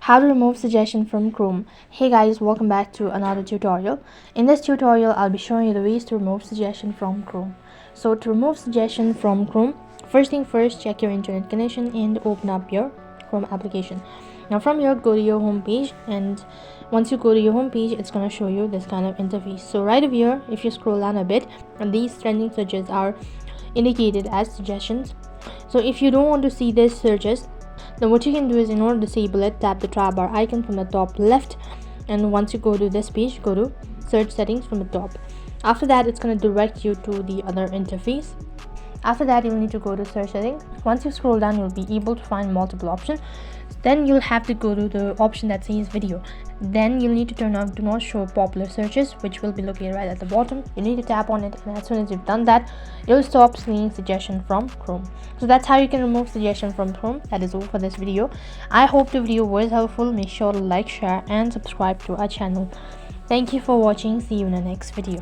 How to remove suggestion from Chrome. Hey guys, welcome back to another tutorial. In this tutorial I'll be showing you the ways to remove suggestion from Chrome. So to remove suggestion from Chrome, first thing first, check your internet connection and open up your Chrome application. Now from here, go to your home page, and once you go to your home page, it's going to show you this kind of interface. So right over here, if you scroll down a bit, and these trending searches are indicated as suggestions. So if you don't want to see these searches, then what you can do is, in order to disable it, tap the tab bar icon from the top left, and once you go to this page, go to search settings from the top. After that, it's going to direct you to the other interface. After that, you'll need to go to search settings. Once you scroll down, you'll be able to find multiple options. Then you'll have to go to the option that says video. Then you'll need to turn on do not show popular searches, which will be located right at the bottom. You need to tap on it, and as soon as you've done that, you'll stop seeing suggestion from Chrome. So that's how you can remove suggestion from Chrome. That is all for this video. I hope the video was helpful. Make sure to like, share and subscribe to our channel. Thank you for watching. See you in the next video.